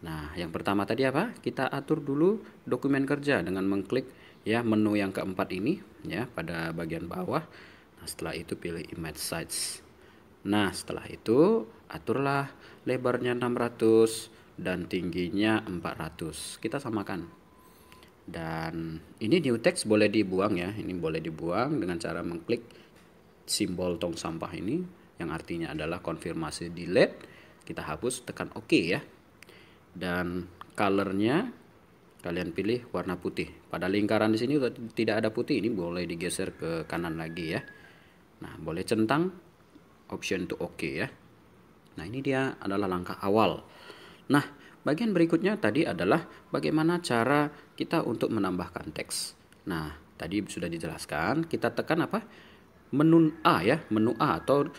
Nah, yang pertama tadi apa? Kita atur dulu dokumen kerja dengan mengklik ya menu yang keempat ini ya pada bagian bawah. Nah, setelah itu pilih image size. Nah, setelah itu aturlah lebarnya 600 dan tingginya 400. Kita samakan. Dan ini new text boleh dibuang ya. Ini boleh dibuang dengan cara mengklik simbol tong sampah ini yang artinya adalah konfirmasi delete. Kita hapus, tekan OK ya. Dan colornya kalian pilih warna putih. Pada lingkaran di sini tidak ada putih, ini boleh digeser ke kanan lagi ya. Nah, boleh centang option to OK ya. Nah, ini dia adalah langkah awal. Nah, bagian berikutnya tadi adalah bagaimana cara kita untuk menambahkan teks. Nah, tadi sudah dijelaskan, kita tekan apa? Menu A ya, menu A atau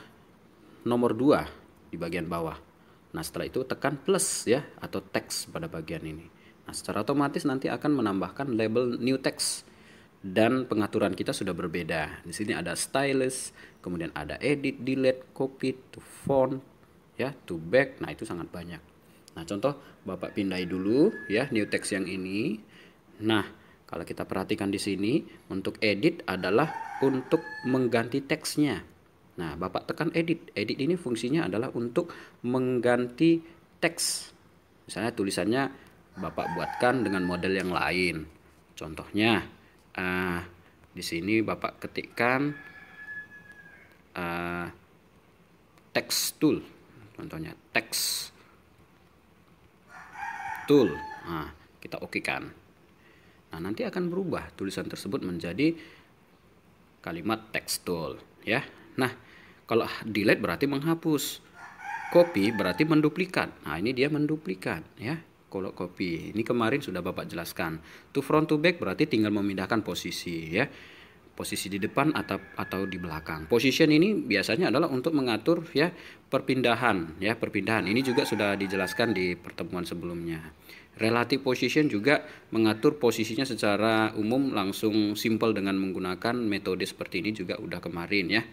nomor 2 di bagian bawah. Nah, setelah itu tekan plus ya atau teks pada bagian ini. Nah, secara otomatis nanti akan menambahkan label new text dan pengaturan kita sudah berbeda. Di sini ada stylus, kemudian ada edit, delete, copy, to font, ya, to back. Nah, itu sangat banyak. Nah, contoh Bapak pindai dulu ya new text yang ini. Nah, kalau kita perhatikan di sini untuk edit adalah untuk mengganti teksnya. Nah, Bapak tekan edit. Edit ini fungsinya adalah untuk mengganti teks. Misalnya tulisannya Bapak buatkan dengan model yang lain. Contohnya, di sini Bapak ketikkan text tool. Contohnya text tool. Nah, kita okekan. Nah, nanti akan berubah tulisan tersebut menjadi kalimat text tool ya. Nah, kalau delete berarti menghapus. Copy berarti menduplikat. Nah, ini dia menduplikat ya. Kalau copy, ini kemarin sudah Bapak jelaskan. To front to back berarti tinggal memindahkan posisi ya. Posisi di depan atau di belakang. Position ini biasanya adalah untuk mengatur ya perpindahan ya, perpindahan. Ini juga sudah dijelaskan di pertemuan sebelumnya. Relative position juga mengatur posisinya secara umum langsung simple dengan menggunakan metode seperti ini juga udah kemarin ya.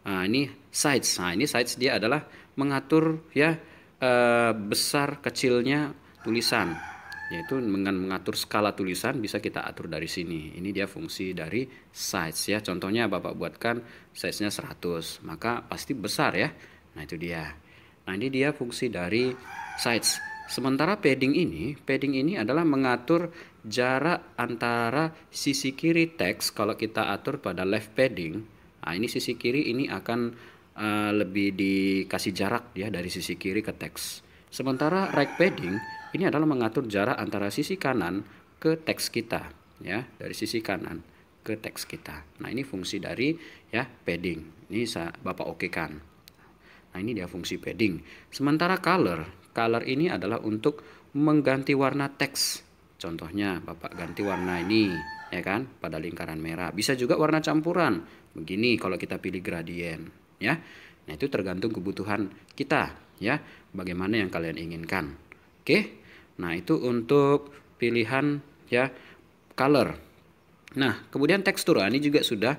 Nah, ini size. Nah, ini size dia adalah mengatur ya besar kecilnya tulisan, yaitu dengan mengatur skala tulisan bisa kita atur dari sini. Ini dia fungsi dari size ya. Contohnya Bapak buatkan size-nya 100, maka pasti besar ya. Nah, itu dia. Nah, ini dia fungsi dari size. Sementara padding ini adalah mengatur jarak antara sisi kiri teks. Kalau kita atur pada left padding, nah ini sisi kiri ini akan lebih dikasih jarak ya dari sisi kiri ke teks. Sementara right padding ini adalah mengatur jarak antara sisi kanan ke teks kita ya, dari sisi kanan ke teks kita. Nah, ini fungsi dari ya padding. Ini Bapak okekan. Nah, ini dia fungsi padding. Sementara color ini adalah untuk mengganti warna teks. Contohnya Bapak ganti warna ini ya kan pada lingkaran merah. Bisa juga warna campuran. Begini kalau kita pilih gradient ya. Nah, itu tergantung kebutuhan kita ya. Bagaimana yang kalian inginkan. Oke. Nah, itu untuk pilihan ya color. Nah, kemudian tekstur. Ini juga sudah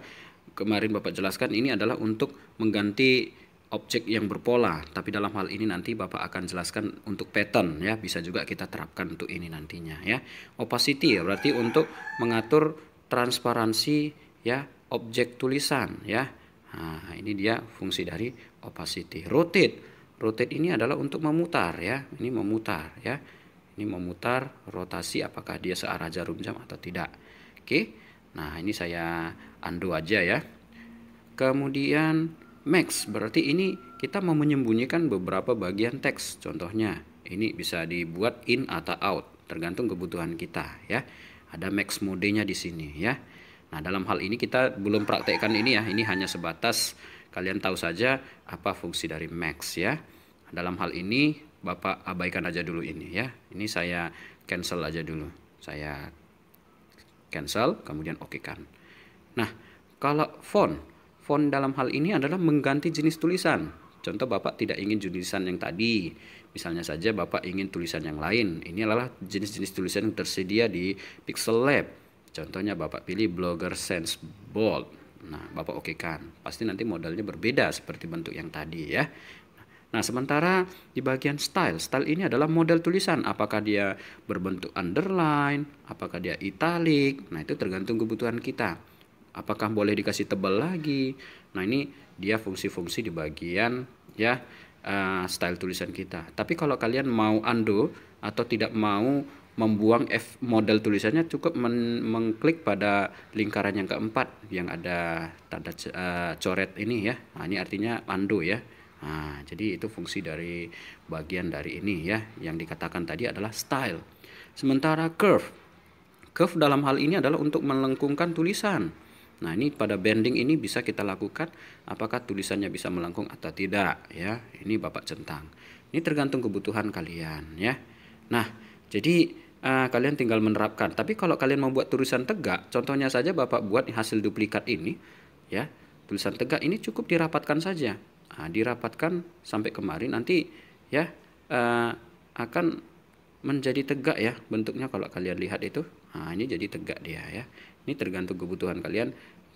kemarin Bapak jelaskan, ini adalah untuk mengganti objek yang berpola, tapi dalam hal ini nanti Bapak akan jelaskan untuk pattern ya, bisa juga kita terapkan untuk ini nantinya ya. Opacity ya, berarti untuk mengatur transparansi ya objek tulisan ya. Nah, ini dia fungsi dari opacity. Rotate ini adalah untuk memutar ya, ini memutar ya. Ini memutar rotasi apakah dia searah jarum jam atau tidak. Oke. Nah, ini saya undo aja ya. Kemudian max berarti ini kita mau menyembunyikan beberapa bagian teks. Contohnya ini bisa dibuat in atau out tergantung kebutuhan kita ya. Ada max modenya di sini ya. Nah, dalam hal ini kita belum praktekkan ini ya. Ini hanya sebatas kalian tahu saja apa fungsi dari max ya. Dalam hal ini Bapak abaikan aja dulu ini ya. Ini saya cancel aja dulu. Saya cancel kemudian okekan. Nah, kalau font dalam hal ini adalah mengganti jenis tulisan. Contoh Bapak tidak ingin tulisan yang tadi. Misalnya saja Bapak ingin tulisan yang lain. Ini adalah jenis-jenis tulisan yang tersedia di Pixel Lab. Contohnya Bapak pilih Blogger Sans Bold. Nah, Bapak okekan. Pasti nanti modelnya berbeda seperti bentuk yang tadi ya. Nah, sementara di bagian style, style ini adalah model tulisan. Apakah dia berbentuk underline, apakah dia italic. Nah, itu tergantung kebutuhan kita. Apakah boleh dikasih tebal lagi. Nah, ini dia fungsi-fungsi di bagian ya style tulisan kita. Tapi kalau kalian mau undo atau tidak mau membuang model tulisannya, cukup mengklik pada lingkaran yang keempat yang ada tanda coret ini ya. Nah, ini artinya undo ya. Nah, jadi itu fungsi dari bagian dari ini ya, yang dikatakan tadi adalah style. Sementara curve dalam hal ini adalah untuk melengkungkan tulisan. Nah, ini pada bending ini bisa kita lakukan apakah tulisannya bisa melengkung atau tidak ya. Ini Bapak centang. Ini tergantung kebutuhan kalian ya. Nah, jadi kalian tinggal menerapkan. Tapi kalau kalian membuat tulisan tegak, contohnya saja Bapak buat hasil duplikat ini ya. Tulisan tegak ini cukup dirapatkan saja. Nah, dirapatkan sampai kemarin nanti ya akan menjadi tegak ya bentuknya kalau kalian lihat itu. Nah, ini jadi tegak dia ya. Ini tergantung kebutuhan kalian.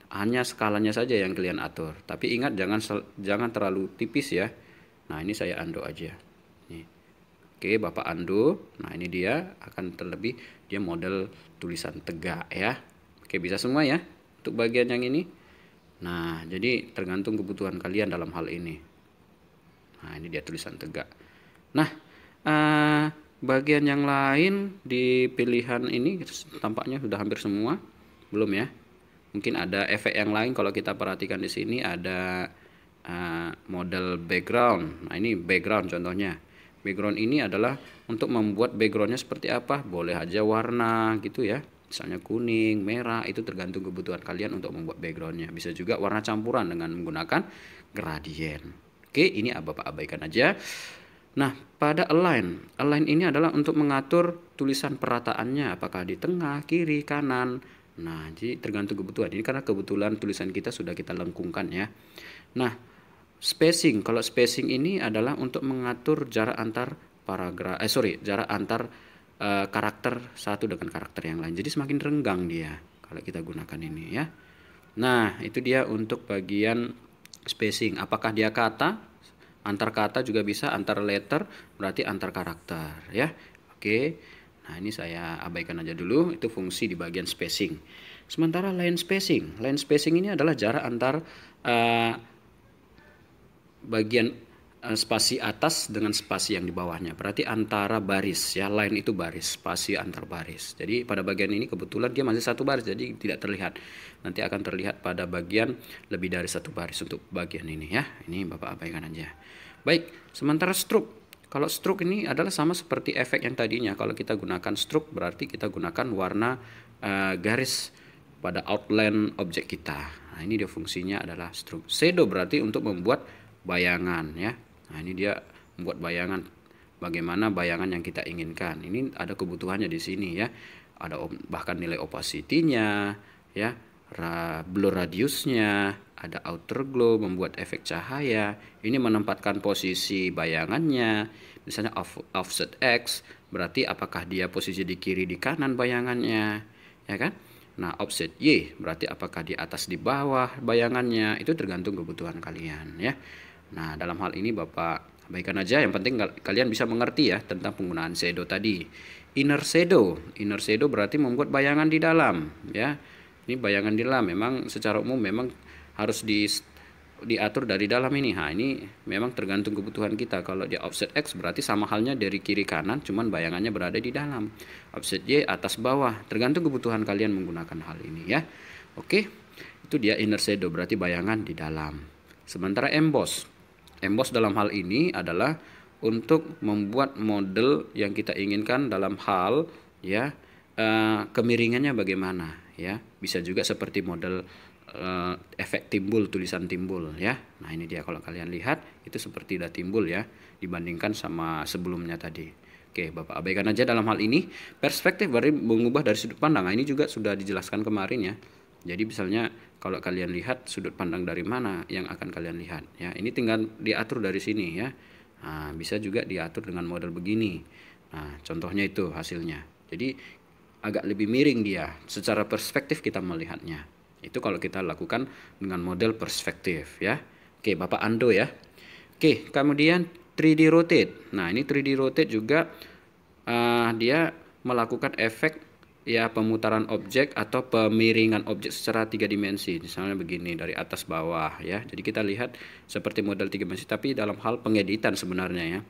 Hanya skalanya saja yang kalian atur. Tapi ingat jangan terlalu tipis ya. Nah, ini saya undo aja. Nih. Oke, Bapak undo. Nah, ini dia akan terlebih dia model tulisan tegak ya. Oke, bisa semua ya untuk bagian yang ini. Nah, jadi tergantung kebutuhan kalian dalam hal ini. Nah, ini dia tulisan tegak. Nah, bagian yang lain di pilihan ini tampaknya sudah hampir semua. Belum ya? Mungkin ada efek yang lain kalau kita perhatikan di sini ada model background. Nah, ini background contohnya. Background ini adalah untuk membuat backgroundnya seperti apa. Boleh aja warna gitu ya. Misalnya kuning, merah, itu tergantung kebutuhan kalian untuk membuat backgroundnya. Bisa juga warna campuran dengan menggunakan gradient. Oke, ini Bapak abaikan aja. Nah, pada align ini adalah untuk mengatur tulisan perataannya, apakah di tengah, kiri, kanan. Nah, jadi tergantung kebutuhan. Ini karena kebetulan tulisan kita sudah kita lengkungkan ya. Nah, spacing, kalau spacing ini adalah untuk mengatur jarak antar paragraf, jarak antar karakter satu dengan karakter yang lain. Jadi semakin renggang dia kalau kita gunakan ini ya. Nah, itu dia untuk bagian spacing. Apakah dia kata, antar kata juga bisa, antar letter berarti antar karakter ya. Oke. Nah, ini saya abaikan aja dulu, itu fungsi di bagian spacing. Sementara line spacing ini adalah jarak antar bagian spasi atas dengan spasi yang di bawahnya. Berarti antara baris ya, line itu baris, spasi antar baris. Jadi pada bagian ini kebetulan dia masih satu baris, jadi tidak terlihat. Nanti akan terlihat pada bagian lebih dari satu baris untuk bagian ini ya. Ini Bapak abaikan aja. Baik, sementara stroke. Kalau stroke ini adalah sama seperti efek yang tadinya. Kalau kita gunakan stroke berarti kita gunakan warna garis pada outline objek kita. Nah, ini dia fungsinya adalah stroke. Shadow berarti untuk membuat bayangan ya. Nah, ini dia membuat bayangan, bagaimana bayangan yang kita inginkan. Ini ada kebutuhannya di sini ya. Ada bahkan nilai opacity-nya ya, blur radiusnya, ada outer glow membuat efek cahaya. Ini menempatkan posisi bayangannya. Misalnya offset X berarti apakah dia posisi di kiri di kanan bayangannya, ya kan? Nah, offset Y berarti apakah di atas di bawah bayangannya. Itu tergantung kebutuhan kalian ya. Nah, dalam hal ini Bapak abaikan aja, yang penting kalian bisa mengerti ya tentang penggunaan shadow tadi. Inner shadow berarti membuat bayangan di dalam ya. Ini bayangan di dalam memang secara umum memang harus diatur dari dalam ini. Nah, ini memang tergantung kebutuhan kita. Kalau dia offset X berarti sama halnya dari kiri kanan, cuman bayangannya berada di dalam. Offset Y atas bawah, tergantung kebutuhan kalian menggunakan hal ini ya. Oke, itu dia inner shadow berarti bayangan di dalam. Sementara emboss dalam hal ini adalah untuk membuat model yang kita inginkan dalam hal ya kemiringannya bagaimana ya. Bisa juga seperti model efek timbul, tulisan timbul ya. Nah, ini dia kalau kalian lihat itu seperti udah timbul ya dibandingkan sama sebelumnya tadi. Oke, Bapak abaikan aja dalam hal ini. Perspektif berarti mengubah dari sudut pandang. Nah, ini juga sudah dijelaskan kemarin ya. Jadi misalnya kalau kalian lihat sudut pandang dari mana yang akan kalian lihat ya. Ini tinggal diatur dari sini ya. Nah, bisa juga diatur dengan model begini. Nah, contohnya itu hasilnya. Jadi agak lebih miring dia. Secara perspektif kita melihatnya. Itu kalau kita lakukan dengan model perspektif ya. Oke, Bapak undo ya. Oke, kemudian 3D rotate. Nah, ini 3D rotate juga dia melakukan efek ya pemutaran objek atau pemiringan objek secara 3 dimensi. Misalnya begini dari atas bawah ya. Jadi kita lihat seperti model 3 dimensi tapi dalam hal pengeditan sebenarnya ya.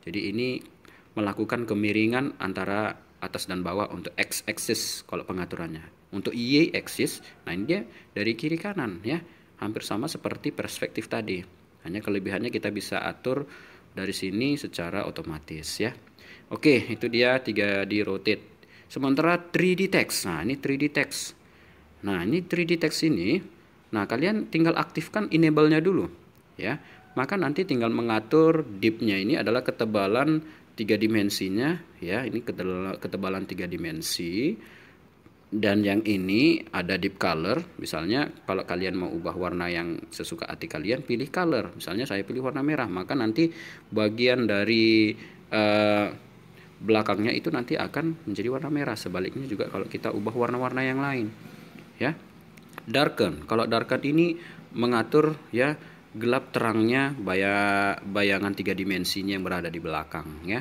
Jadi ini melakukan kemiringan antara atas dan bawah untuk x axis kalau pengaturannya. Untuk y axis, nah ini dia dari kiri kanan ya. Hampir sama seperti perspektif tadi. Hanya kelebihannya kita bisa atur dari sini secara otomatis ya. Oke, itu dia 3D rotate. Sementara 3D text. Nah, ini 3D text. Nah, ini 3D text ini. Nah, kalian tinggal aktifkan enable-nya dulu ya. Maka nanti tinggal mengatur depth-nya ini adalah ketebalan 3 dimensinya ya. Ini ketebalan 3 dimensi. Dan yang ini ada deep color. Misalnya kalau kalian mau ubah warna yang sesuka hati kalian, pilih color. Misalnya saya pilih warna merah, maka nanti bagian dari belakangnya itu nanti akan menjadi warna merah. Sebaliknya juga kalau kita ubah warna-warna yang lain ya. Darken, kalau darken ini mengatur ya gelap terangnya bayangan 3 dimensinya yang berada di belakang ya.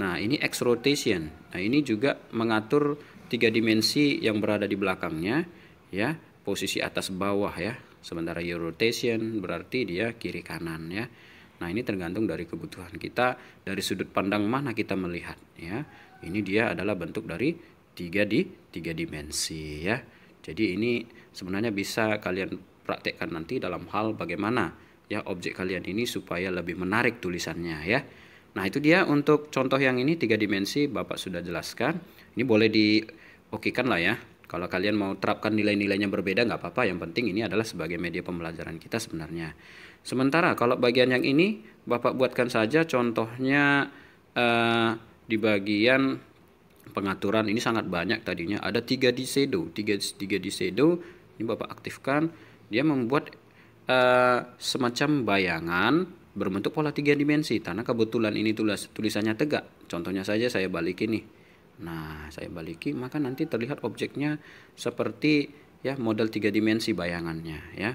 Nah, ini X rotation. Nah, ini juga mengatur 3 dimensi yang berada di belakangnya ya, posisi atas bawah ya. Sementara Y rotation berarti dia kiri kanan ya. Nah, ini tergantung dari kebutuhan kita, dari sudut pandang mana kita melihat ya. Ini dia adalah bentuk dari 3 dimensi ya. Jadi ini sebenarnya bisa kalian praktekkan nanti dalam hal bagaimana ya objek kalian ini supaya lebih menarik tulisannya ya. Nah, itu dia untuk contoh yang ini 3 dimensi Bapak sudah jelaskan. Ini boleh diokekan lah ya. Kalau kalian mau terapkan nilai-nilainya berbeda nggak apa-apa. Yang penting ini adalah sebagai media pembelajaran kita sebenarnya. Sementara kalau bagian yang ini Bapak buatkan saja contohnya di bagian pengaturan. Ini sangat banyak tadinya. Ada 3D shadow. 3D shadow ini Bapak aktifkan. Dia membuat semacam bayangan berbentuk pola 3 dimensi. Karena kebetulan ini tulisannya tegak. Contohnya saja saya balikin nih. Nah, saya balikin maka nanti terlihat objeknya seperti ya model 3 dimensi bayangannya ya.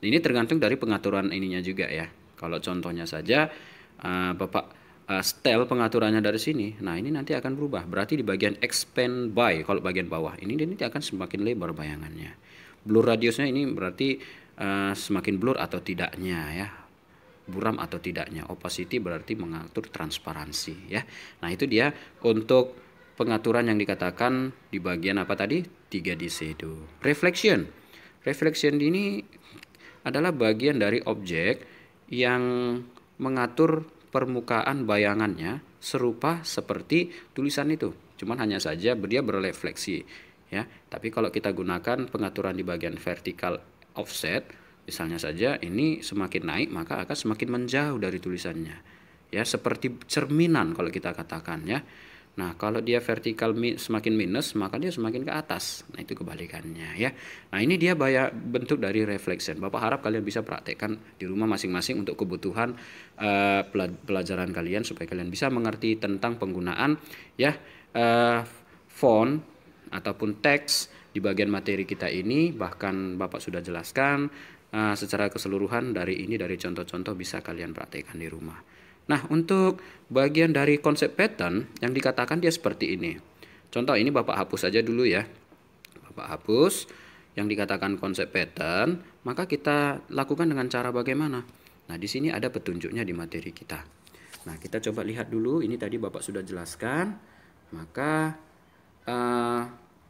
Ini tergantung dari pengaturan ininya juga ya. Kalau contohnya saja Bapak style pengaturannya dari sini. Nah, ini nanti akan berubah. Berarti di bagian expand by kalau bagian bawah ini nanti akan semakin lebar bayangannya. Blur radiusnya ini berarti semakin blur atau tidaknya ya. Buram atau tidaknya. Opacity berarti mengatur transparansi ya. Nah, itu dia untuk pengaturan yang dikatakan di bagian apa tadi? 3D shadow. Reflection. Reflection ini adalah bagian dari objek yang mengatur permukaan bayangannya serupa seperti tulisan itu. Cuman hanya saja dia berefleksi ya. Tapi kalau kita gunakan pengaturan di bagian vertical offset, misalnya saja ini semakin naik maka akan semakin menjauh dari tulisannya. Ya, seperti cerminan kalau kita katakan ya. Nah, kalau dia vertikal semakin minus, maka dia semakin ke atas. Nah, itu kebalikannya ya. Nah, ini dia bentuk dari reflection. Bapak harap kalian bisa praktekkan di rumah masing-masing untuk kebutuhan pelajaran kalian supaya kalian bisa mengerti tentang penggunaan ya font ataupun teks di bagian materi kita ini. Bahkan Bapak sudah jelaskan secara keseluruhan dari contoh-contoh bisa kalian praktekkan di rumah. Nah, untuk bagian dari konsep pattern yang dikatakan dia seperti ini. Contoh ini Bapak hapus saja dulu ya. Bapak hapus yang dikatakan konsep pattern, maka kita lakukan dengan cara bagaimana? Nah, di sini ada petunjuknya di materi kita. Nah, kita coba lihat dulu. Ini tadi Bapak sudah jelaskan. Maka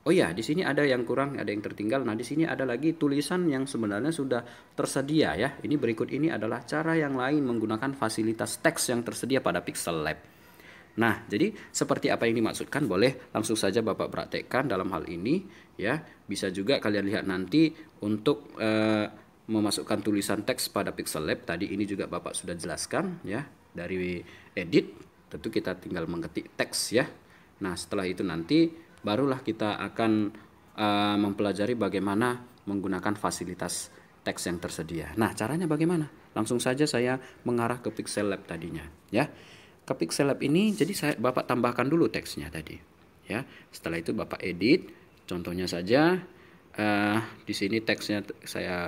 oh ya, di sini ada yang kurang, ada yang tertinggal. Nah, di sini ada lagi tulisan yang sebenarnya sudah tersedia ya. Ini berikut ini adalah cara yang lain menggunakan fasilitas teks yang tersedia pada Pixel Lab. Nah, jadi seperti apa yang dimaksudkan boleh langsung saja Bapak praktekkan dalam hal ini ya. Bisa juga kalian lihat nanti untuk memasukkan tulisan teks pada Pixel Lab. Tadi ini juga Bapak sudah jelaskan ya. Dari edit tentu kita tinggal mengetik teks ya. Nah, setelah itu nanti barulah kita akan mempelajari bagaimana menggunakan fasilitas teks yang tersedia. Nah, caranya bagaimana? Langsung saja saya mengarah ke Pixel Lab tadinya, ya. Ke Pixel Lab ini, jadi Bapak tambahkan dulu teksnya tadi, ya. Setelah itu Bapak edit. Contohnya saja, di sini teksnya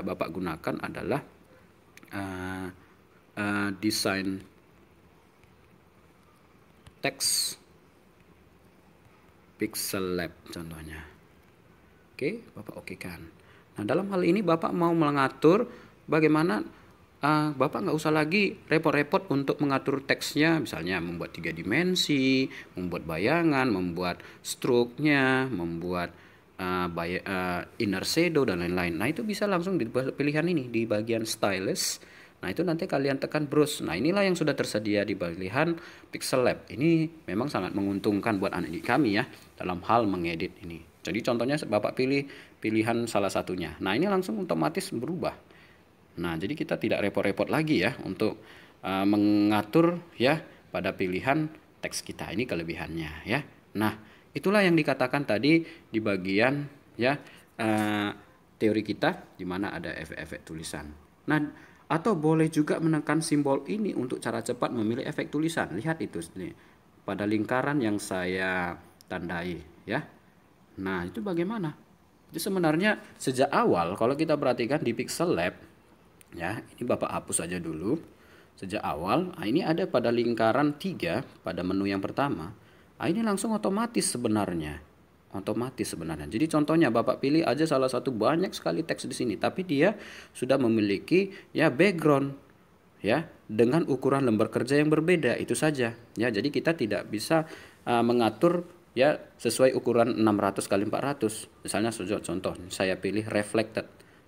Bapak gunakan adalah desain teks Pixel Lab contohnya. Oke, Bapak okekan. Nah, dalam hal ini Bapak mau mengatur bagaimana Bapak nggak usah lagi repot-repot untuk mengatur teksnya, misalnya membuat 3 dimensi, membuat bayangan, membuat stroke-nya, membuat inner shadow dan lain-lain. Nah, itu bisa langsung di pilihan ini di bagian stylus. Nah, itu nanti kalian tekan browse. Nah, inilah yang sudah tersedia di pilihan Pixel Lab. Ini memang sangat menguntungkan buat anak didik kami ya dalam hal mengedit ini. Jadi contohnya Bapak pilih pilihan salah satunya. Nah, ini langsung otomatis berubah. Nah, jadi kita tidak repot-repot lagi ya untuk mengatur ya pada pilihan teks kita. Ini kelebihannya ya. Nah, itulah yang dikatakan tadi di bagian ya teori kita di mana ada efek-efek tulisan. Nah, atau boleh juga menekan simbol ini untuk cara cepat memilih efek tulisan. Lihat itu pada lingkaran yang saya tandai ya. Nah, itu bagaimana? Itu sebenarnya sejak awal kalau kita perhatikan di Pixel Lab ya, ini Bapak hapus aja dulu. Sejak awal, ini ada pada lingkaran 3 pada menu yang pertama. Ini langsung otomatis sebenarnya. Jadi contohnya Bapak pilih aja salah satu, banyak sekali teks di sini, tapi dia sudah memiliki ya background ya dengan ukuran lembar kerja yang berbeda, itu saja. Ya, jadi kita tidak bisa mengatur ya sesuai ukuran 600 kali 400. Misalnya contoh saya pilih reflected.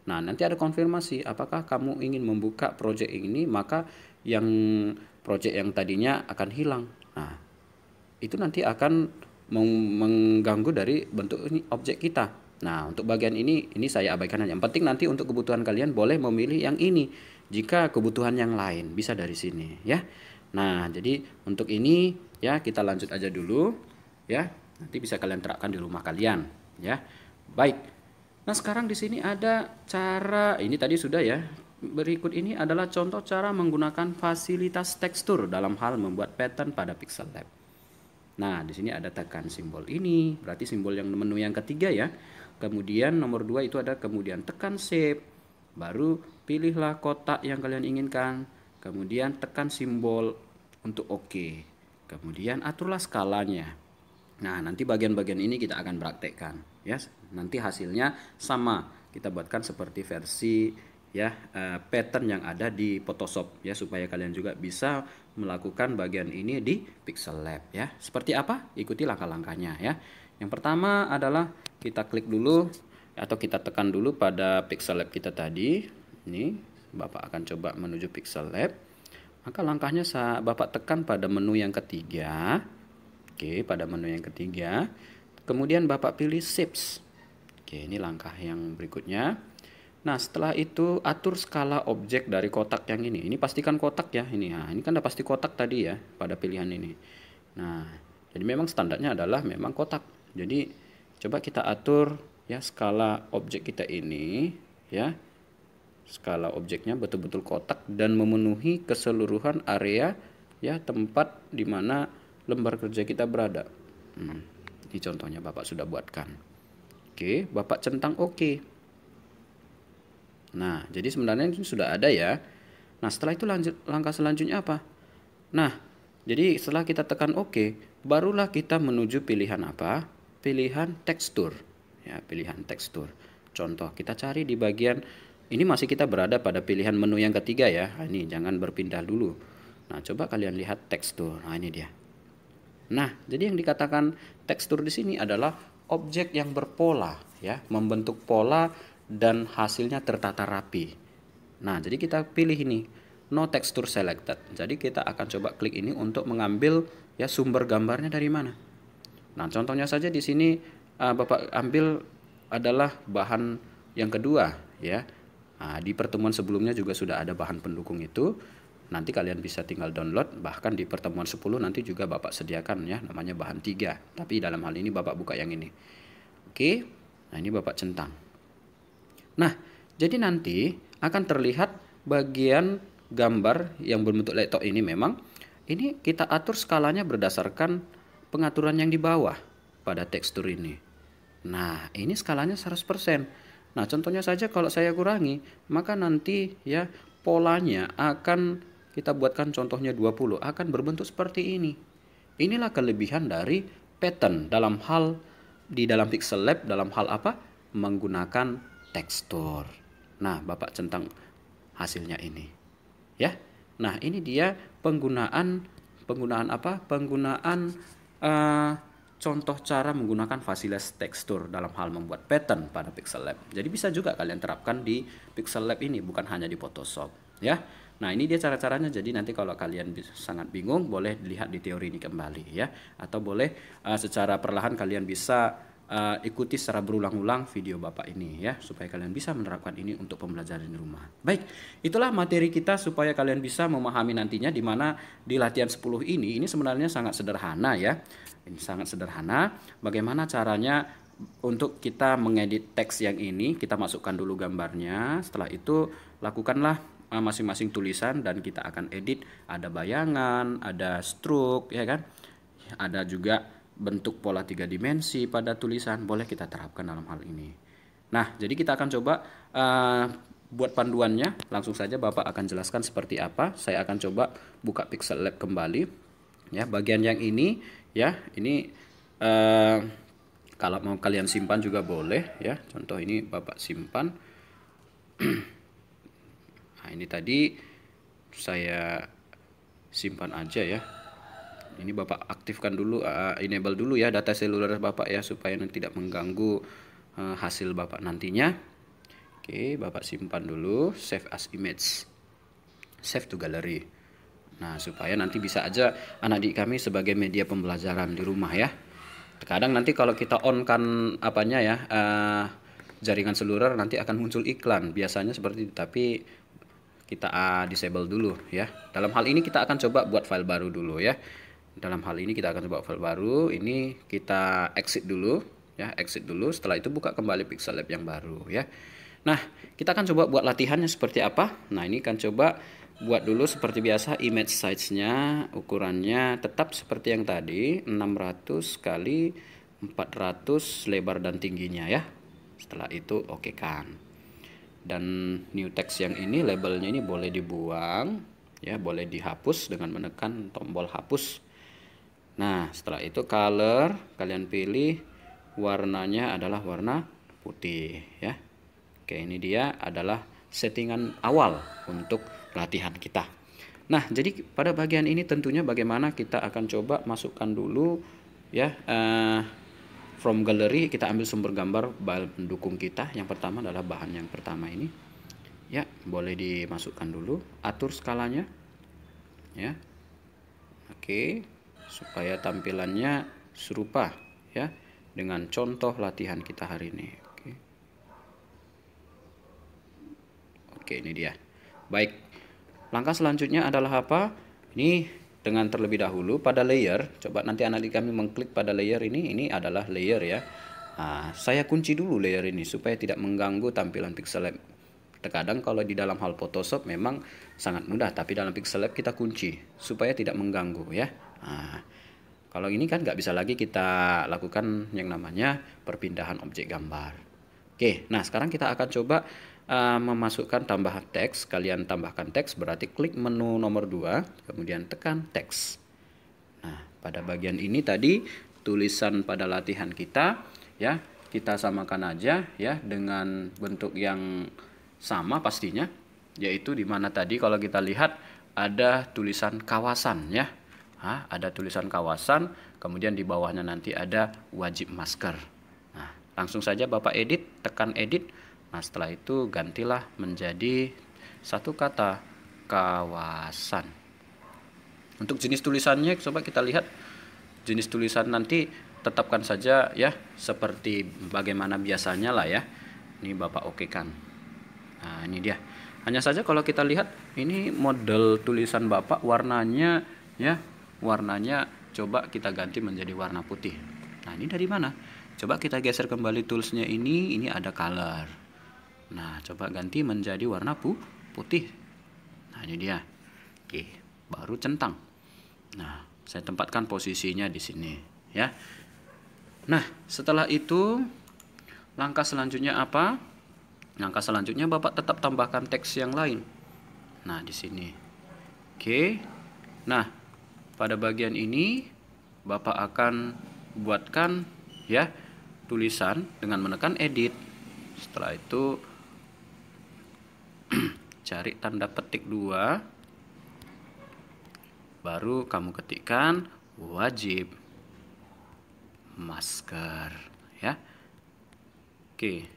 Nah, nanti ada konfirmasi apakah kamu ingin membuka project ini, maka yang project yang tadinya akan hilang. Nah, itu nanti akan mengganggu dari bentuk ini objek kita. Nah, untuk bagian ini saya abaikan aja. Yang penting nanti untuk kebutuhan kalian boleh memilih yang ini. Jika kebutuhan yang lain bisa dari sini ya. Nah, jadi untuk ini ya kita lanjut aja dulu ya. Nanti bisa kalian terapkan di rumah kalian ya. Baik. Nah, sekarang di sini ada cara, ini tadi sudah ya. Berikut ini adalah contoh cara menggunakan fasilitas tekstur dalam hal membuat pattern pada Pixel Lab. Nah, di sini ada tekan simbol ini, berarti simbol yang menu yang ketiga ya. Kemudian nomor 2 itu ada kemudian tekan shape, baru pilihlah kotak yang kalian inginkan. Kemudian tekan simbol untuk OK. Kemudian aturlah skalanya. Nah, nanti bagian-bagian ini kita akan praktekkan ya. Nanti hasilnya sama, kita buatkan seperti versi ya pattern yang ada di Photoshop ya, supaya kalian juga bisa melakukan bagian ini di Pixel Lab ya. Seperti apa? Ikuti langkah-langkahnya ya. Yang pertama adalah kita klik dulu atau kita tekan dulu pada Pixel Lab kita tadi. Ini Bapak akan coba menuju Pixel Lab. Maka langkahnya Bapak tekan pada menu yang ketiga. Oke, pada menu yang ketiga. Kemudian Bapak pilih Shapes. Oke, ini langkah yang berikutnya. Nah, setelah itu atur skala objek dari kotak yang ini. Ini pastikan kotak ya ini. Nah, ini kan udah pasti kotak tadi ya pada pilihan ini. Nah, jadi memang standarnya adalah memang kotak. Jadi coba kita atur ya skala objek kita ini ya. Skala objeknya betul-betul kotak dan memenuhi keseluruhan area ya tempat di mana lembar kerja kita berada. Ini contohnya Bapak sudah buatkan. Oke, Bapak centang OK. Nah, jadi sebenarnya ini sudah ada ya. Nah, setelah itu langkah selanjutnya apa? Nah, jadi setelah kita tekan OK, barulah kita menuju pilihan apa? Pilihan tekstur. Ya, pilihan tekstur. Contoh, kita cari di bagian ini, masih kita berada pada pilihan menu yang ketiga ya. Nah, ini jangan berpindah dulu. Nah, coba kalian lihat tekstur. Nah, ini dia. Nah, jadi yang dikatakan tekstur di sini adalah objek yang berpola ya, membentuk pola dan hasilnya tertata rapi. Nah, jadi kita pilih ini no texture selected. Jadi kita akan coba klik ini untuk mengambil ya sumber gambarnya dari mana. Nah, contohnya saja di sini Bapak ambil adalah bahan yang kedua ya. Nah, di pertemuan sebelumnya juga sudah ada bahan pendukung itu. Nanti kalian bisa tinggal download, bahkan di pertemuan 10 nanti juga Bapak sediakan ya, namanya bahan 3. Tapi dalam hal ini Bapak buka yang ini. Oke. Nah, ini Bapak centang. Nah, jadi nanti akan terlihat bagian gambar yang berbentuk letok ini, memang ini kita atur skalanya berdasarkan pengaturan yang di bawah pada tekstur ini. Nah, ini skalanya 100%. Nah, contohnya saja kalau saya kurangi, maka nanti ya polanya akan kita buatkan contohnya 20, akan berbentuk seperti ini. Inilah kelebihan dari pattern di dalam Pixel Lab dalam hal apa? Menggunakan tekstur. Nah, Bapak centang hasilnya ini. Ya. Nah, ini dia penggunaan apa? Penggunaan contoh cara menggunakan fasilitas tekstur dalam hal membuat pattern pada Pixel Lab. Jadi bisa juga kalian terapkan di Pixel Lab ini, bukan hanya di Photoshop, ya. Nah, ini dia cara-caranya. Jadi nanti kalau kalian sangat bingung, boleh dilihat di teori ini kembali, ya. Atau boleh secara perlahan kalian bisa ikuti secara berulang-ulang video Bapak ini, ya, supaya kalian bisa menerapkan ini untuk pembelajaran di rumah. Baik, itulah materi kita supaya kalian bisa memahami nantinya, di mana di latihan 10 ini sebenarnya sangat sederhana, ya. Ini sangat sederhana. Bagaimana caranya untuk kita mengedit teks yang ini? Kita masukkan dulu gambarnya. Setelah itu lakukanlah masing-masing tulisan dan kita akan edit. Ada bayangan, ada stroke, ya kan? Ada juga bentuk pola 3 dimensi pada tulisan, boleh kita terapkan dalam hal ini. Nah, jadi kita akan coba buat panduannya. Langsung saja Bapak akan jelaskan seperti apa. Saya akan coba buka Pixel Lab kembali. Ya, bagian yang ini, ya, ini kalau mau kalian simpan juga boleh, ya. Contoh ini Bapak simpan. Nah, ini tadi saya simpan aja, ya. Ini Bapak aktifkan dulu, enable dulu ya data seluler Bapak, ya, supaya nanti tidak mengganggu hasil Bapak nantinya. Oke, Bapak simpan dulu, save as image, save to gallery. Nah, supaya nanti bisa aja anak didik kami sebagai media pembelajaran di rumah, ya. Terkadang nanti kalau kita on kan apanya, ya, jaringan seluler, nanti akan muncul iklan, biasanya seperti itu, tapi kita disable dulu, ya. Dalam hal ini kita akan coba buat file baru dulu, ya. Dalam hal ini kita akan coba file baru. Ini kita exit dulu, ya, exit dulu. Setelah itu buka kembali Pixel Lab yang baru, ya. Nah, kita akan coba buat latihannya seperti apa. Nah, ini kan coba buat dulu seperti biasa, image size-nya, ukurannya tetap seperti yang tadi, 600 kali 400 lebar dan tingginya, ya. Setelah itu oke kan. Dan new text yang ini, labelnya ini boleh dibuang, ya, boleh dihapus dengan menekan tombol hapus. Nah, setelah itu color, kalian pilih warnanya adalah warna putih, ya. Oke, ini dia adalah settingan awal untuk latihan kita. Nah, jadi pada bagian ini tentunya bagaimana kita akan coba masukkan dulu, ya, from gallery kita ambil sumber gambar pendukung kita. Yang pertama adalah bahan yang pertama ini, ya, boleh dimasukkan dulu, atur skalanya, ya. Oke, supaya tampilannya serupa, ya, dengan contoh latihan kita hari ini. Oke, ini dia. Baik, langkah selanjutnya adalah apa? Ini dengan terlebih dahulu pada layer, coba nanti anak didik kami mengklik pada layer ini adalah layer, ya. Nah, saya kunci dulu layer ini supaya tidak mengganggu tampilan Pixel Lab. Terkadang kalau di dalam hal Photoshop memang sangat mudah, tapi dalam Pixel Lab kita kunci supaya tidak mengganggu, ya. Nah, kalau ini kan nggak bisa lagi kita lakukan yang namanya perpindahan objek gambar. Oke, nah sekarang kita akan coba memasukkan tambahan teks. Kalian tambahkan teks, berarti klik menu nomor 2, kemudian tekan teks. Nah, pada bagian ini tadi tulisan pada latihan kita, ya, kita samakan aja, ya, dengan bentuk yang sama pastinya, yaitu di mana tadi kalau kita lihat ada tulisan kawasan, ya. Ada tulisan kawasan, kemudian di bawahnya nanti ada wajib masker. Nah, langsung saja Bapak edit, tekan edit. Nah, setelah itu gantilah menjadi satu kata, kawasan. Untuk jenis tulisannya coba kita lihat. Jenis tulisan nanti tetapkan saja, ya, seperti bagaimana biasanya lah, ya. Ini Bapak okekan. Nah, ini dia. Hanya saja kalau kita lihat ini model tulisan Bapak warnanya, ya, warnanya coba kita ganti menjadi warna putih. Nah, ini dari mana? Coba kita geser kembali toolsnya ini ada color. Nah, coba ganti menjadi warna putih. Nah, ini dia. Oke, baru centang. Nah, saya tempatkan posisinya di sini, ya. Nah, setelah itu langkah selanjutnya apa? Langkah selanjutnya Bapak tetap tambahkan teks yang lain. Nah, di sini. Oke. Nah, pada bagian ini Bapak akan buatkan ya tulisan dengan menekan edit. Setelah itu cari tanda petik 2, baru kamu ketikkan wajib masker ya. Oke.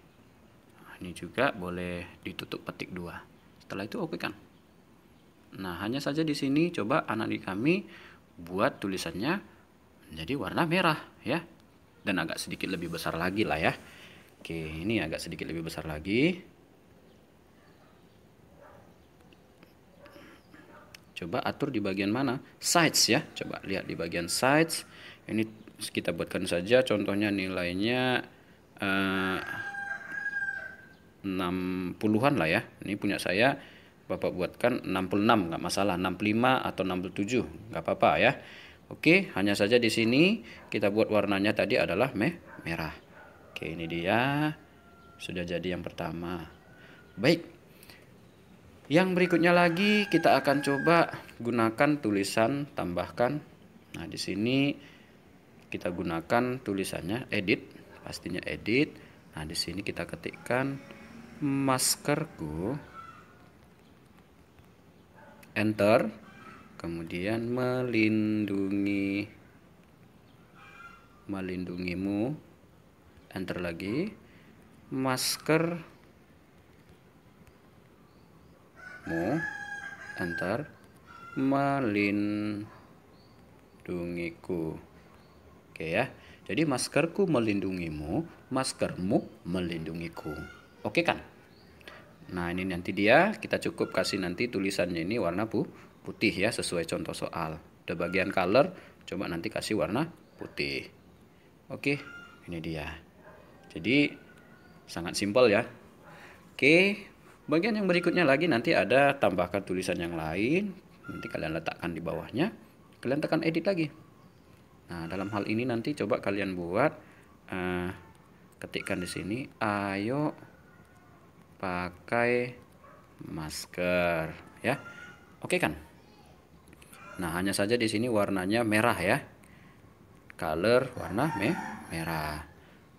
Ini juga boleh ditutup petik 2. Setelah itu oke kan. Nah, hanya saja di sini coba anak didik kami buat tulisannya menjadi warna merah ya. Dan agak sedikit lebih besar lagi lah ya. Oke, ini agak sedikit lebih besar lagi. Coba atur di bagian mana? Sides ya. Coba lihat di bagian sides. Ini kita buatkan saja contohnya nilainya 60-an lah ya. Ini punya saya, Bapak buatkan 66, nggak masalah. 65 atau 67, nggak apa-apa ya. Oke, hanya saja di sini kita buat warnanya tadi adalah merah. Oke, ini dia. Sudah jadi yang pertama. Baik. Yang berikutnya lagi kita akan coba gunakan tulisan tambahkan. Nah, di sini kita gunakan tulisannya edit, pastinya edit. Nah, di sini kita ketikkan maskerku, enter, kemudian melindungimu, enter lagi, maskermu, enter, melindungiku. Oke ya. Jadi maskerku melindungimu, maskermu melindungiku. Oke kan? Nah, ini nanti dia kita cukup kasih nanti tulisannya ini warna putih ya, sesuai contoh soal. Udah bagian color, coba nanti kasih warna putih. Oke, ini dia. Jadi sangat simpel ya. Oke, bagian yang berikutnya lagi nanti ada tambahkan tulisan yang lain. Nanti kalian letakkan di bawahnya. Kalian tekan edit lagi. Nah, dalam hal ini nanti coba kalian buat ketikkan di sini, ayo pakai masker ya. Oke kan? Nah, hanya saja di sini warnanya merah ya. Color warna merah.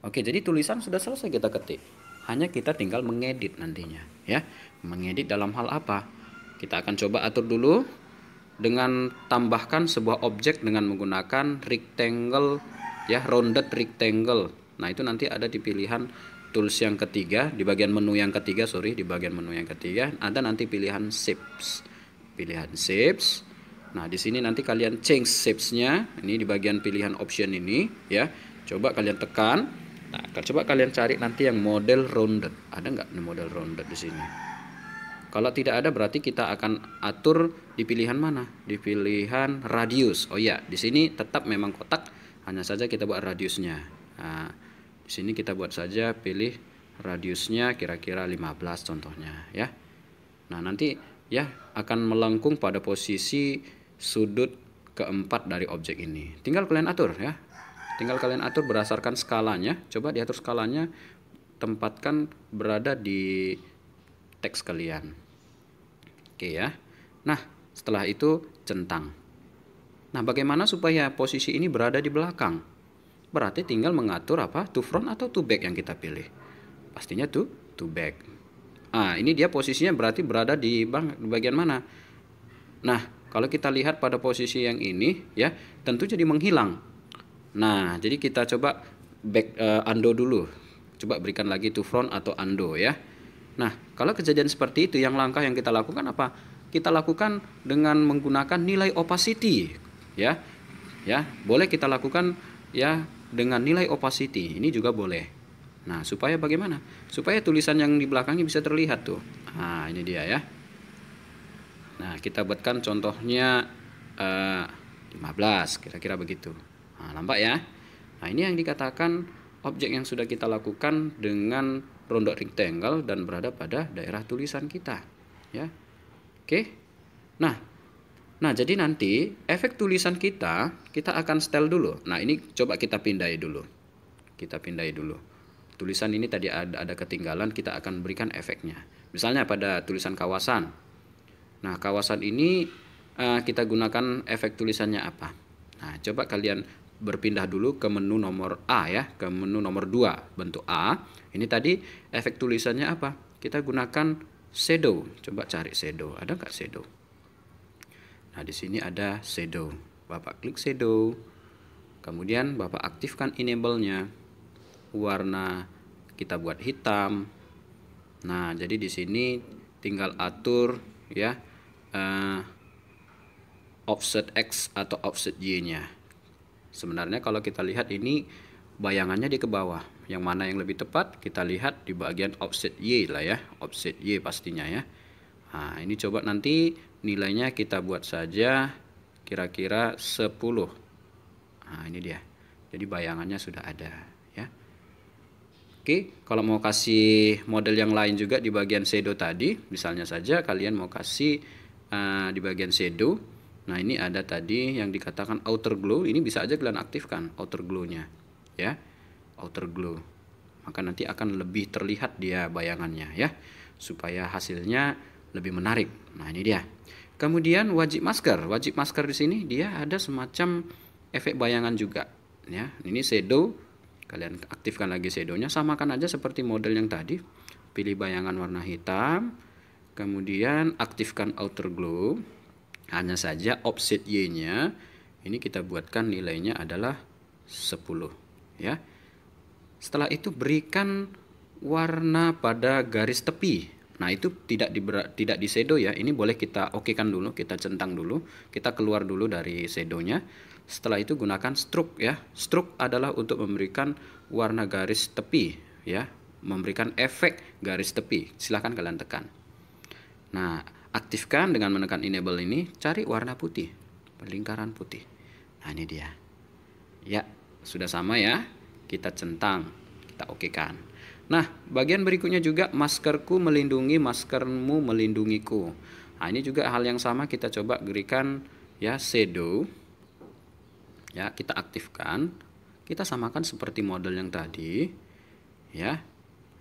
Oke, jadi tulisan sudah selesai kita ketik. Hanya kita tinggal mengedit nantinya ya. Mengedit dalam hal apa? Kita akan coba atur dulu dengan tambahkan sebuah objek dengan menggunakan rectangle ya, rounded rectangle. Nah, itu nanti ada di pilihan tools yang ketiga, di bagian menu yang ketiga, di bagian menu yang ketiga ada nanti pilihan shapes. Pilihan shapes. Nah, di sini nanti kalian change shapes-nya. Ini di bagian pilihan option ini ya. Coba kalian tekan. Nah, coba kalian cari nanti yang model rounded. Ada nggak model rounded di sini? Kalau tidak ada berarti kita akan atur di pilihan mana? Di pilihan radius. Oh iya, di sini tetap memang kotak, hanya saja kita buat radiusnya. Nah, di sini kita buat saja pilih radiusnya kira-kira 15 contohnya ya. Nah, nanti ya akan melengkung pada posisi sudut keempat dari objek ini. Tinggal kalian atur ya. Tinggal kalian atur berdasarkan skalanya. Coba diatur skalanya, tempatkan berada di teks kalian. Oke ya. Nah, setelah itu centang. Nah, bagaimana supaya posisi ini berada di belakang? Berarti tinggal mengatur apa? To front atau to back yang kita pilih. Pastinya to back. Ah, ini dia posisinya berarti berada di bagian mana? Nah, kalau kita lihat pada posisi yang ini ya, tentu jadi menghilang. Nah, jadi kita coba back undo dulu. Coba berikan lagi to front atau undo ya. Nah, kalau kejadian seperti itu, yang langkah yang kita lakukan apa? Kita lakukan dengan menggunakan nilai opacity, ya. Ya, boleh kita lakukan ya dengan nilai opacity. Ini juga boleh. Nah, supaya bagaimana? Supaya tulisan yang di belakangnya bisa terlihat tuh. Nah, ini dia ya. Nah, kita buatkan contohnya 15, kira-kira begitu. Nah, nampak ya? Nah, ini yang dikatakan objek yang sudah kita lakukan dengan rounded rectangle dan berada pada daerah tulisan kita ya. Oke. Nah, jadi nanti efek tulisan kita akan setel dulu. Nah, ini coba kita pindahi dulu. Tulisan ini tadi ada ketinggalan, kita akan berikan efeknya. Misalnya pada tulisan kawasan. Nah, kawasan ini kita gunakan efek tulisannya apa? Nah, coba kalian berpindah dulu ke menu nomor A ya, ke menu nomor 2 bentuk A. Ini tadi efek tulisannya apa? Kita gunakan shadow. Coba cari shadow. Ada nggak shadow? Nah, di sini ada shadow. Bapak klik shadow. Kemudian Bapak aktifkan enable-nya. Warna kita buat hitam. Nah, jadi di sini tinggal atur ya offset X atau offset Y-nya. Sebenarnya kalau kita lihat ini bayangannya di ke bawah. Yang mana yang lebih tepat kita lihat di bagian offset Y lah ya. Offset Y pastinya ya. Nah, ini coba nanti nilainya kita buat saja kira-kira 10. Nah, ini dia. Jadi bayangannya sudah ada ya. Oke, kalau mau kasih model yang lain juga di bagian shadow tadi, misalnya saja kalian mau kasih di bagian shadow. Nah, ini ada tadi yang dikatakan outer glow. Ini bisa aja kalian aktifkan outer glow-nya ya. Outer glow. Maka nanti akan lebih terlihat dia bayangannya ya, supaya hasilnya lebih menarik. Nah, ini dia. Kemudian wajib masker. Wajib masker di sini dia ada semacam efek bayangan juga ya. Ini shadow. Kalian aktifkan lagi shadow-nya, samakan aja seperti model yang tadi. Pilih bayangan warna hitam. Kemudian aktifkan outer glow. Hanya saja offset Y-nya ini kita buatkan nilainya adalah 10 ya. Setelah itu berikan warna pada garis tepi. Nah, itu tidak di shadow ya. Ini boleh kita okekan dulu, kita centang dulu, kita keluar dulu dari shadow-nya. Setelah itu gunakan stroke ya. Stroke adalah untuk memberikan warna garis tepi ya, memberikan efek garis tepi. Silahkan kalian tekan. Nah, aktifkan dengan menekan enable ini, cari warna putih, lingkaran putih. Nah, ini dia. Ya, sudah sama ya. Kita centang, kita okekan. Nah, bagian berikutnya juga maskerku melindungi, maskermu melindungiku. Nah, ini juga hal yang sama, kita coba berikan ya shadow. Ya, kita aktifkan. Kita samakan seperti model yang tadi. Ya.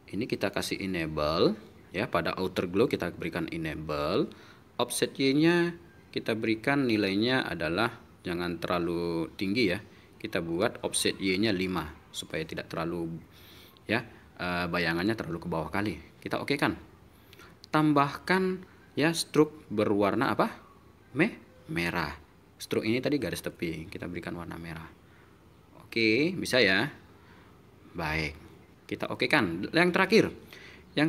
Ini kita kasih enable. Ya, pada outer glow kita berikan enable. Offset Y-nya kita berikan nilainya adalah jangan terlalu tinggi ya. Kita buat offset Y-nya 5 supaya tidak terlalu ya bayangannya terlalu ke bawah kali. Kita oke kan. Tambahkan ya stroke berwarna apa? Merah. Stroke ini tadi garis tepi, kita berikan warna merah. Oke, bisa ya. Baik. Kita oke kan. Yang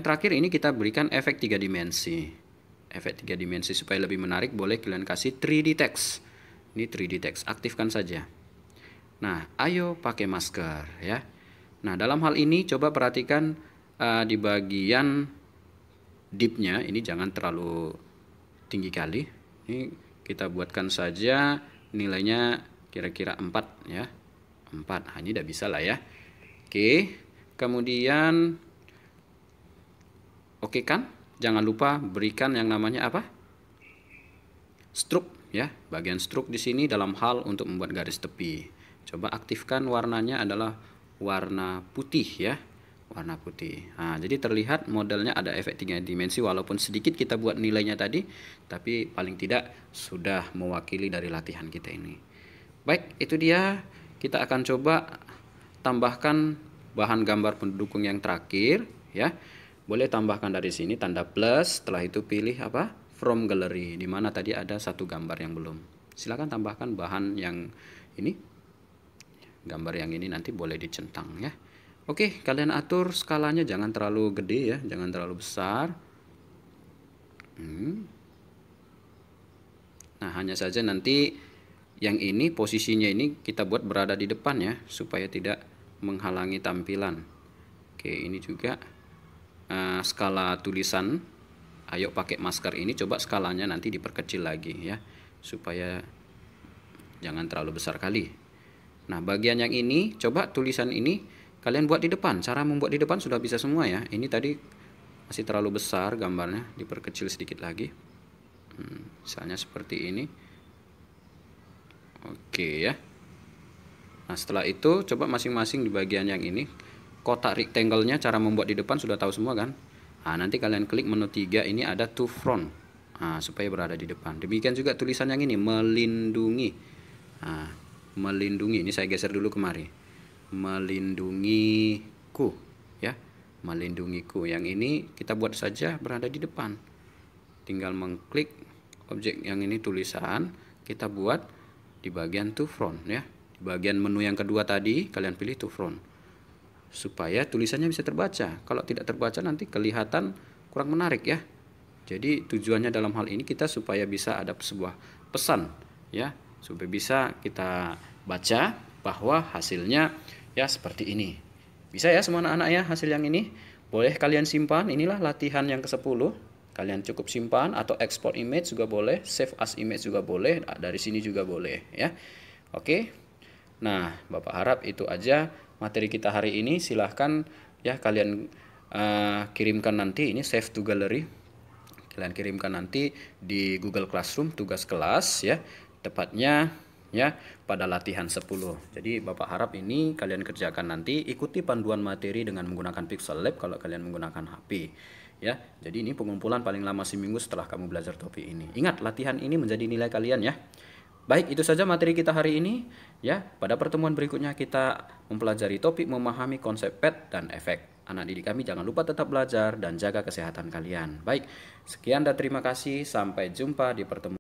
terakhir ini kita berikan efek 3 dimensi. Efek 3 dimensi supaya lebih menarik, boleh kalian kasih 3D text. Ini 3D text, aktifkan saja. Nah, ayo pakai masker ya. Nah, dalam hal ini coba perhatikan di bagian dip-nya ini jangan terlalu tinggi kali. Ini kita buatkan saja nilainya kira-kira 4 ya. 4. Nah, ini udah bisa lah ya. Oke. Kemudian oke kan? Jangan lupa berikan yang namanya apa? Stroke ya. Bagian stroke di sini dalam hal untuk membuat garis tepi. Coba aktifkan warnanya adalah warna putih ya. Warna putih. Nah, jadi terlihat modelnya ada efek 3 dimensi walaupun sedikit kita buat nilainya tadi, tapi paling tidak sudah mewakili dari latihan kita ini. Baik, itu dia. Kita akan coba tambahkan bahan gambar pendukung yang terakhir ya. Boleh tambahkan dari sini tanda plus, setelah itu pilih apa? From gallery, di mana tadi ada satu gambar yang belum. Silakan tambahkan bahan yang ini. Gambar yang ini nanti boleh dicentang ya. Oke, kalian atur skalanya jangan terlalu gede ya, jangan terlalu besar. Nah, hanya saja nanti yang ini posisinya ini kita buat berada di depan ya, supaya tidak menghalangi tampilan. Oke, ini juga skala tulisan. Ayo pakai masker ini, coba skalanya nanti diperkecil lagi ya, supaya jangan terlalu besar kali. Nah, bagian yang ini coba tulisan ini kalian buat di depan. Cara membuat di depan sudah bisa semua ya. Ini tadi masih terlalu besar gambarnya, diperkecil sedikit lagi. Misalnya seperti ini. Oke ya. Nah, setelah itu coba masing-masing di bagian yang ini, kotak rectangle-nya cara membuat di depan sudah tahu semua kan. Nah, nanti kalian klik menu 3, ini ada to front. Nah, supaya berada di depan. Demikian juga tulisan yang ini, melindungi. Nah, melindungi. Ini saya geser dulu kemari. Melindungiku, ya. Melindungiku. Yang ini kita buat saja berada di depan. Tinggal mengklik objek yang ini tulisan, kita buat di bagian to front, ya. Di bagian menu yang kedua tadi kalian pilih to front. Supaya tulisannya bisa terbaca. Kalau tidak terbaca nanti kelihatan kurang menarik, ya. Jadi tujuannya dalam hal ini kita supaya bisa ada sebuah pesan, ya, supaya bisa kita baca bahwa hasilnya ya seperti ini. Bisa ya semua anak-anak ya hasil yang ini. Boleh kalian simpan. Inilah latihan yang ke-10. Kalian cukup simpan atau export image juga boleh, save as image juga boleh, dari sini juga boleh, ya. Oke. Nah, Bapak harap itu aja materi kita hari ini. Silahkan ya kalian kirimkan nanti, ini save to gallery. Kalian kirimkan nanti di Google Classroom tugas kelas, ya. Tepatnya ya pada latihan 10. Jadi Bapak harap ini kalian kerjakan nanti, ikuti panduan materi dengan menggunakan Pixel Lab kalau kalian menggunakan HP, ya. Jadi ini pengumpulan paling lama seminggu setelah kamu belajar topik ini. Ingat, latihan ini menjadi nilai kalian, ya. Baik, itu saja materi kita hari ini, ya. Pada pertemuan berikutnya kita mempelajari topik memahami konsep pad dan efek. Anak didik kami jangan lupa tetap belajar dan jaga kesehatan kalian. Baik, sekian dan terima kasih. Sampai jumpa di pertemuan